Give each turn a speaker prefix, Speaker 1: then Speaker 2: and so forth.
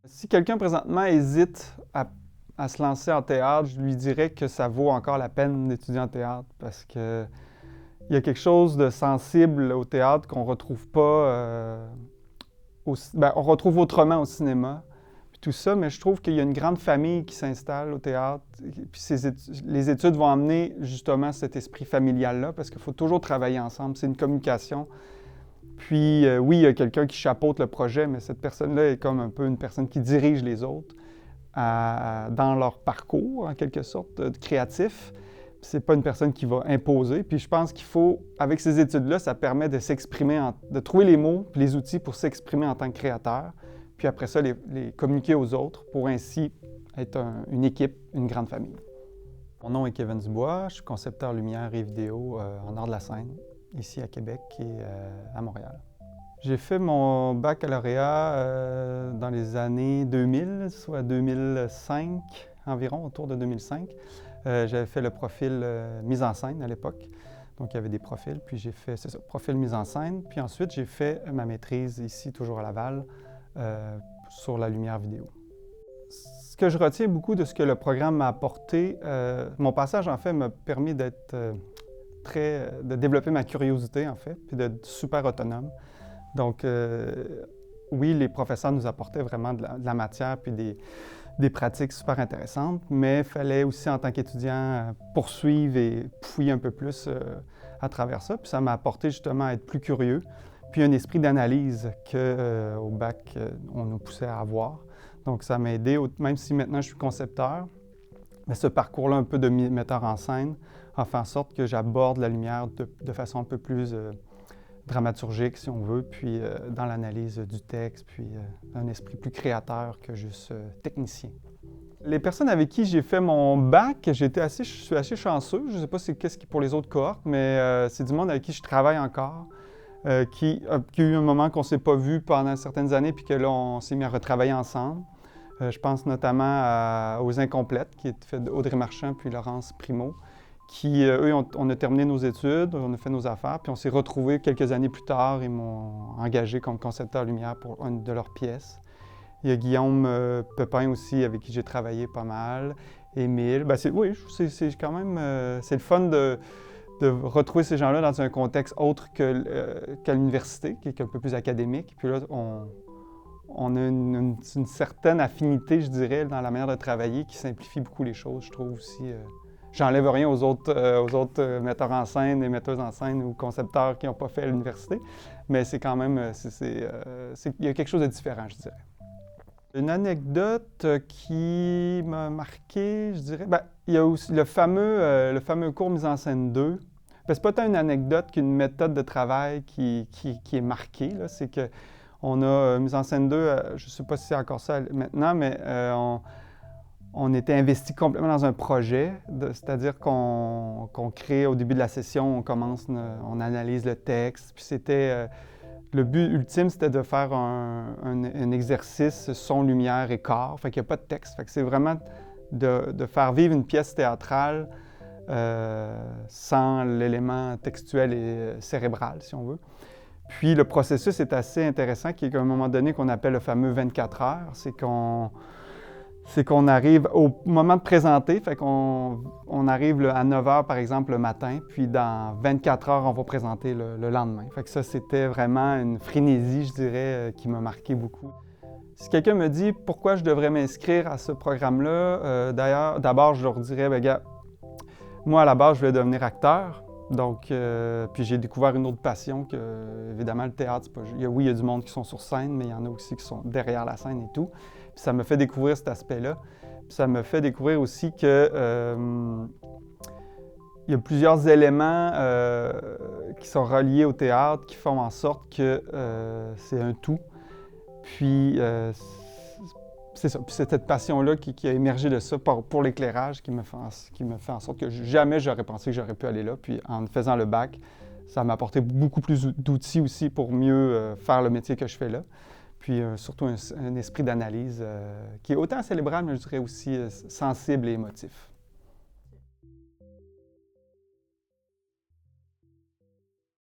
Speaker 1: Si quelqu'un présentement hésite à se lancer en théâtre, je lui dirais que ça vaut encore la peine d'étudier en théâtre parce que il y a quelque chose de sensible au théâtre qu'on retrouve pas, on retrouve autrement au cinéma, puis tout ça, mais je trouve qu'il y a une grande famille qui s'installe au théâtre, puis les études vont amener justement cet esprit familial-là parce qu'il faut toujours travailler ensemble, c'est une communication. Puis oui, il y a quelqu'un qui chapeaute le projet, mais cette personne-là est comme un peu une personne qui dirige les autres dans leur parcours, en quelque sorte, créatif. C'est pas une personne qui va imposer. Puis je pense qu'il faut, avec ces études-là, ça permet de s'exprimer, de trouver les mots puis les outils pour s'exprimer en tant que créateur. Puis après ça, les communiquer aux autres pour ainsi être une équipe, une grande famille. Mon nom est Kevin Dubois, je suis concepteur lumière et vidéo en art de la scène, ici à Québec et à Montréal. J'ai fait mon baccalauréat dans les années 2000, soit 2005 environ, autour de 2005. J'avais fait le profil mise en scène à l'époque, donc il y avait des profils, puis j'ai fait, c'est ça, profil mise en scène. Puis ensuite, j'ai fait ma maîtrise ici, toujours à Laval, sur la lumière vidéo. Ce que je retiens beaucoup de ce que le programme m'a apporté, mon passage en fait m'a permis d'être de développer ma curiosité en fait, puis d'être super autonome. Donc, oui, les professeurs nous apportaient vraiment de la matière puis des pratiques super intéressantes, mais il fallait aussi, en tant qu'étudiant, poursuivre et fouiller un peu plus à travers ça. Puis ça m'a apporté justement à être plus curieux, puis un esprit d'analyse qu'au bac, on nous poussait à avoir. Donc, ça m'a aidé, même si maintenant je suis concepteur, mais ce parcours-là un peu de metteur en scène a fait en sorte que j'aborde la lumière de façon un peu plus dramaturgique, si on veut, puis dans l'analyse du texte, puis un esprit plus créateur que juste technicien. Les personnes avec qui j'ai fait mon bac, je suis assez chanceux. Je ne sais pas qu'est-ce qui pour les autres cohortes, mais c'est du monde avec qui je travaille encore, qui a eu un moment qu'on ne s'est pas vu pendant certaines années, puis que là, on s'est mis à retravailler ensemble. Je pense notamment aux Incomplètes, qui est fait d'Audrey Marchand puis Laurence Primo, qui, eux, on a terminé nos études, on a fait nos affaires, puis on s'est retrouvés quelques années plus tard. Ils m'ont engagé comme concepteur lumière pour une de leurs pièces. Il y a Guillaume Pepin aussi, avec qui j'ai travaillé pas mal. Émile, oui, c'est quand même, c'est le fun de retrouver ces gens-là dans un contexte autre qu'à l'université, qui est un peu plus académique. Puis là, on a une certaine affinité, je dirais, dans la manière de travailler qui simplifie beaucoup les choses, je trouve aussi. J'enlève rien aux autres metteurs en scène et metteuses en scène ou concepteurs qui n'ont pas fait à l'université, mais c'est quand même, il y a quelque chose de différent, je dirais. Une anecdote qui m'a marqué, je dirais, il y a aussi le fameux cours mise en scène 2. C'est pas tant une anecdote qu'une méthode de travail qui est marquée, là. C'est qu'on a mise en scène 2, je ne sais pas si c'est encore ça maintenant, mais on était investi complètement dans un projet, c'est-à-dire qu'on crée au début de la session, on analyse le texte, puis le but ultime, c'était de faire un exercice son, lumière et corps, fait qu'il n'y a pas de texte. Fait que c'est vraiment de faire vivre une pièce théâtrale sans l'élément textuel et cérébral, si on veut. Puis le processus est assez intéressant, qui est qu'à un moment donné qu'on appelle le fameux 24 heures, c'est qu'on arrive au moment de présenter, fait qu'on arrive à 9 h, par exemple, le matin, puis dans 24 heures, on va présenter le lendemain. Fait que ça, c'était vraiment une frénésie, je dirais, qui m'a marqué beaucoup. Si quelqu'un me dit pourquoi je devrais m'inscrire à ce programme-là, d'abord, je leur dirais, bien, gars, moi, à la base, je voulais devenir acteur. Donc, puis j'ai découvert une autre passion que, évidemment, le théâtre, c'est pas... Oui, il y a du monde qui sont sur scène, mais il y en a aussi qui sont derrière la scène et tout. Puis ça me fait découvrir cet aspect-là. Puis ça me fait découvrir aussi que il y a plusieurs éléments qui sont reliés au théâtre, qui font en sorte que c'est un tout. Puis c'est ça. Puis c'est cette passion-là qui a émergé de ça pour l'éclairage qui me fait en sorte que jamais j'aurais pensé que j'aurais pu aller là. Puis en faisant le bac, ça m'a apporté beaucoup plus d'outils aussi pour mieux faire le métier que je fais là. Puis surtout un esprit d'analyse qui est autant cérébral, mais je dirais aussi sensible et émotif.